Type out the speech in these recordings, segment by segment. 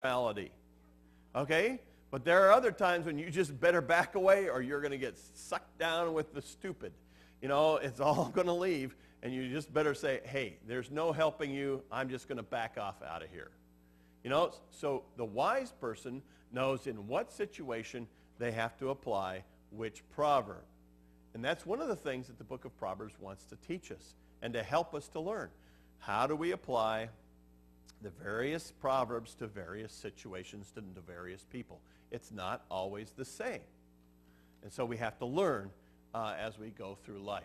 morality. Okay? But there are other times when you just better back away or you're going to get sucked down with the stupid. It's all going to leave, and you just better say, hey, there's no helping you. I'm just going to back off out of here. So the wise person knows in what situation they have to apply which proverb. And that's one of the things that the book of Proverbs wants to teach us and to help us to learn. How do we apply the various proverbs to various situations and to various people? It's not always the same. And so we have to learn as we go through life.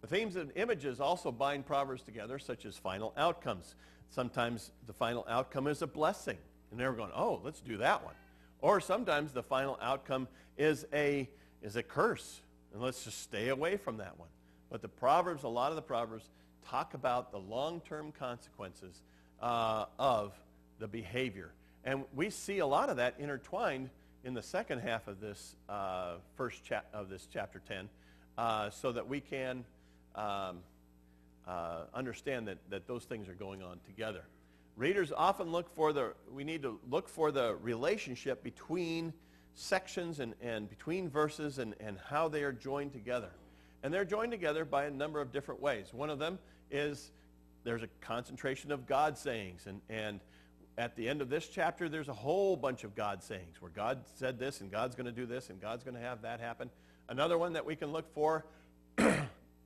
The themes and images also bind proverbs together, such as final outcomes. Sometimes the final outcome is a blessing, and they're going, oh, let's do that one. Or sometimes the final outcome is a curse, and let's just stay away from that one. But a lot of the proverbs talk about the long-term consequences of the behavior. And we see a lot of that intertwined in the second half of this this chapter 10, so that we can understand that those things are going on together. Readers often we need to look for the relationship between sections and between verses and how they are joined together. And they're joined together by a number of different ways. One of them is there's a concentration of God sayings. And at the end of this chapter, there's a whole bunch of God sayings where God said this, and God's going to do this, and God's going to have that happen. Another one that we can look for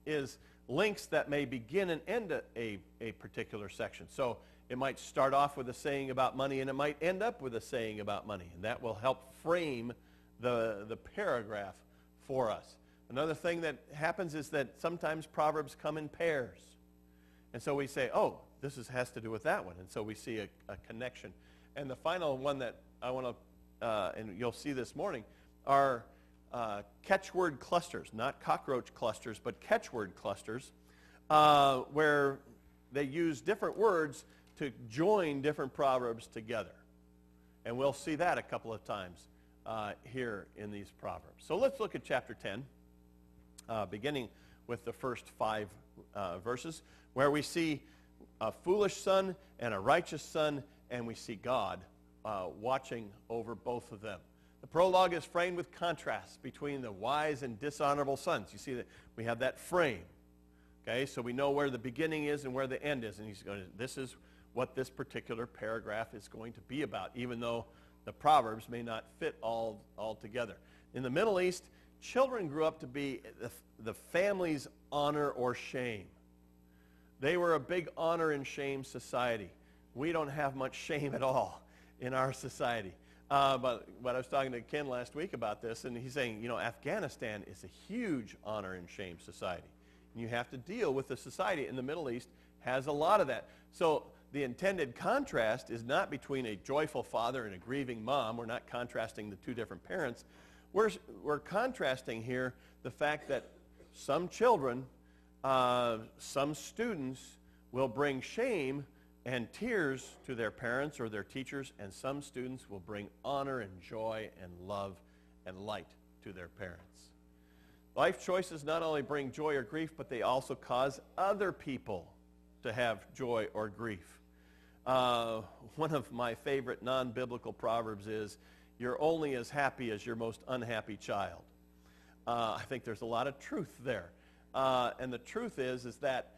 is links that may begin and end a particular section. So it might start off with a saying about money, and it might end up with a saying about money. And that will help frame the paragraph for us. Another thing that happens is that sometimes proverbs come in pairs. And so we say, oh, this has to do with that one. And so we see a connection. And the final one that I want to, and you'll see this morning, are catchword clusters. Not cockroach clusters, but catchword clusters, where they use different words to join different proverbs together. And we'll see that a couple of times here in these proverbs. So let's look at chapter 10, beginning with the first 5 verses, where we see a foolish son and a righteous son, and we see God watching over both of them. The prologue is framed with contrasts between the wise and dishonorable sons. You see that we have that frame. Okay, so we know where the beginning is and where the end is, and this is what this particular paragraph is going to be about, even though the proverbs may not fit all together. In the Middle East, children grew up to be the family's honor or shame. They were a big honor and shame society. We don't have much shame at all in our society. But I was talking to Ken last week about this, and he's saying, Afghanistan is a huge honor and shame society. And you have to deal with the society in the Middle East has a lot of that. So the intended contrast is not between a joyful father and a grieving mom. We're not contrasting the two different parents. We're contrasting here the fact that some children, some students will bring shame and tears to their parents or their teachers, and some students will bring honor and joy and love and light to their parents. Life choices not only bring joy or grief, but they also cause other people to have joy or grief. One of my favorite non-biblical proverbs is, you're only as happy as your most unhappy child. I think there's a lot of truth there. And the truth is that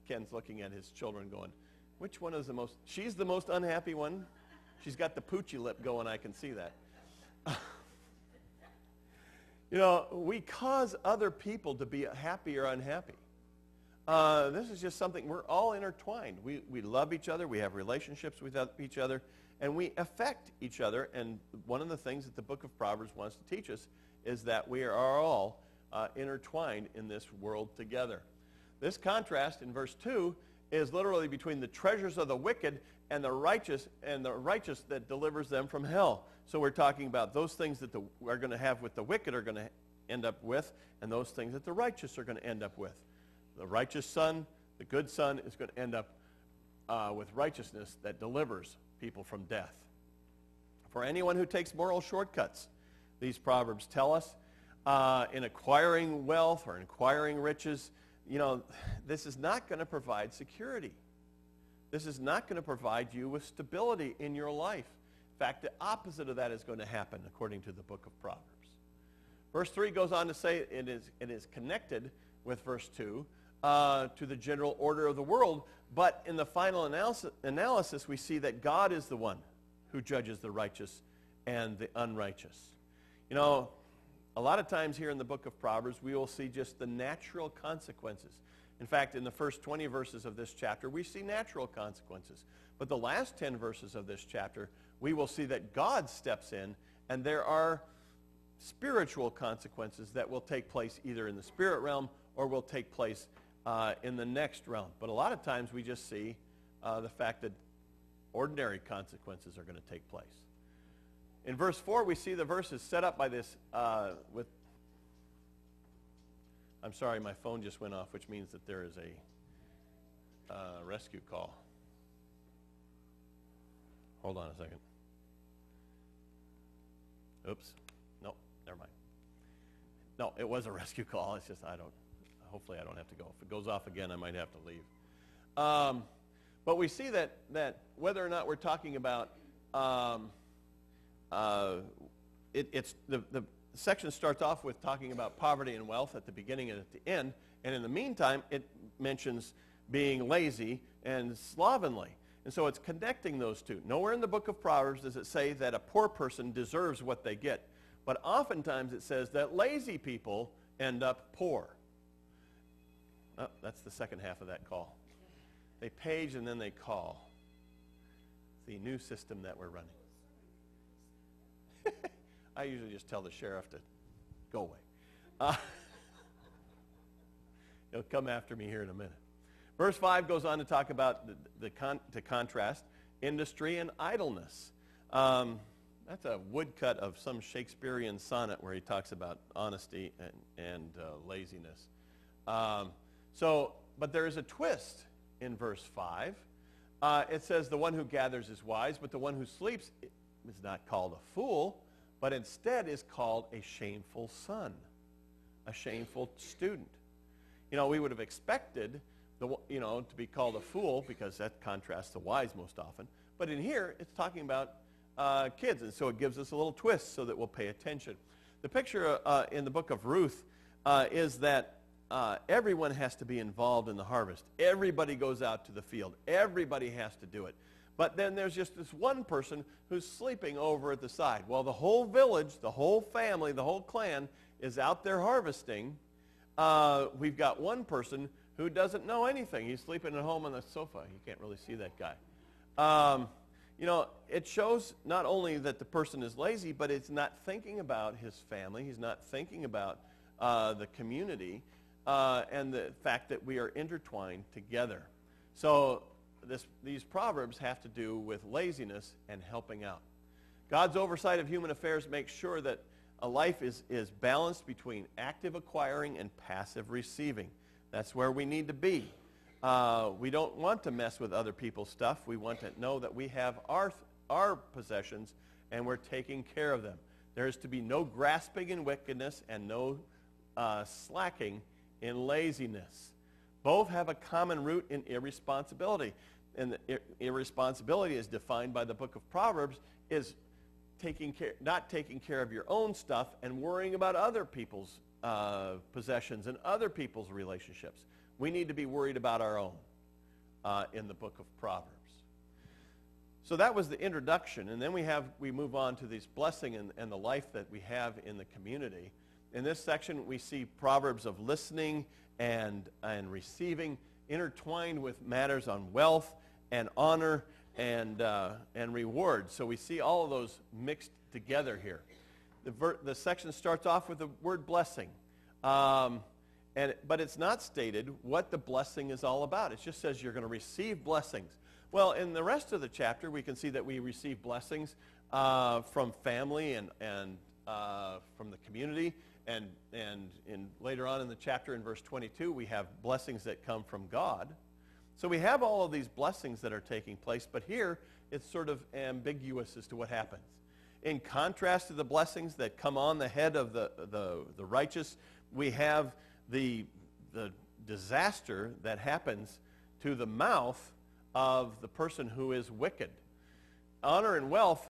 Ken's looking at his children going, which one is the most, she's the most unhappy one? She's got the poochy lip going, I can see that. We cause other people to be happy or unhappy. This is just something, we're all intertwined. We love each other, we have relationships with each other, and we affect each other. And one of the things that the book of Proverbs wants to teach us is that we are all intertwined in this world together. This contrast in verse 2 is literally between the treasures of the wicked and the righteous that delivers them from hell. So we're talking about those things that we're going to have with the wicked are going to end up with, and those things that the righteous are going to end up with. The righteous son, the good son, is going to end up with righteousness that delivers people from death. For anyone who takes moral shortcuts, these proverbs tell us, in acquiring wealth or acquiring riches, this is not going to provide security. this is not going to provide you with stability in your life. In fact, the opposite of that is going to happen according to the book of Proverbs. Verse 3 goes on to say it is connected with verse 2 to the general order of the world, but in the final analysis we see that God is the one who judges the righteous and the unrighteous. You know, a lot of times here in the book of Proverbs we will see just the natural consequences. In fact, in the first 20 verses of this chapter we see natural consequences. But the last 10 verses of this chapter we will see that God steps in, and there are spiritual consequences that will take place either in the spirit realm or will take place in the next realm. But a lot of times we just see the fact that ordinary consequences are going to take place. In verse 4, we see the verses set up by this with... I'm sorry, my phone just went off, which means that there is a rescue call. Hold on a second. Oops. No, never mind. No, it was a rescue call. It's just hopefully I don't have to go. If it goes off again, I might have to leave. But we see that whether or not we're talking about, the section starts off with talking about poverty and wealth at the beginning and at the end, and in the meantime, it mentions being lazy and slovenly. And so it's connecting those two. Nowhere in the book of Proverbs does it say that a poor person deserves what they get, but oftentimes it says that lazy people end up poor. Oh, that's the second half of that call. They page and then they call. It's the new system that we're running. I usually just tell the sheriff to go away. He'll come after me here in a minute. Verse 5 goes on to talk about to contrast industry and idleness. That's a woodcut of some Shakespearean sonnet where he talks about honesty and laziness. But there is a twist in verse 5. It says, the one who gathers is wise, but the one who sleeps is not called a fool, but instead is called a shameful son, a shameful student. You know, we would have expected to be called a fool because that contrasts the wise most often. But in here, it's talking about kids, and so it gives us a little twist so that we'll pay attention. The picture in the book of Ruth is that everyone has to be involved in the harvest. Everybody goes out to the field. Everybody has to do it. But then there's just this one person who's sleeping over at the side. Well, the whole village, the whole family, the whole clan is out there harvesting. We've got one person who doesn't know anything. He's sleeping at home on the sofa. You can't really see that guy. It shows not only that the person is lazy, but it's not thinking about his family. He's not thinking about the community and the fact that we are intertwined together. So these proverbs have to do with laziness and helping out. God's oversight of human affairs makes sure that a life is balanced between active acquiring and passive receiving. That's where we need to be. We don't want to mess with other people's stuff. We want to know that we have our possessions and we're taking care of them. There is to be no grasping in wickedness and no slacking in laziness. Both have a common root in irresponsibility. And irresponsibility is defined by the book of Proverbs is not taking care of your own stuff and worrying about other people's possessions and other people's relationships. We need to be worried about our own in the book of Proverbs. So that was the introduction, and then we move on to this blessing and the life that we have in the community. In this section, we see proverbs of listening and receiving intertwined with matters on wealth and honor and reward. So we see all of those mixed together here. The section starts off with the word blessing, but it's not stated what the blessing is all about. It just says you're going to receive blessings. Well, in the rest of the chapter, we can see that we receive blessings from family and from the community. And later on in the chapter, in verse 22, we have blessings that come from God. So we have all of these blessings that are taking place, but here it's sort of ambiguous as to what happens. In contrast to the blessings that come on the head of the righteous, we have the disaster that happens to the mouth of the person who is wicked. Honor and wealth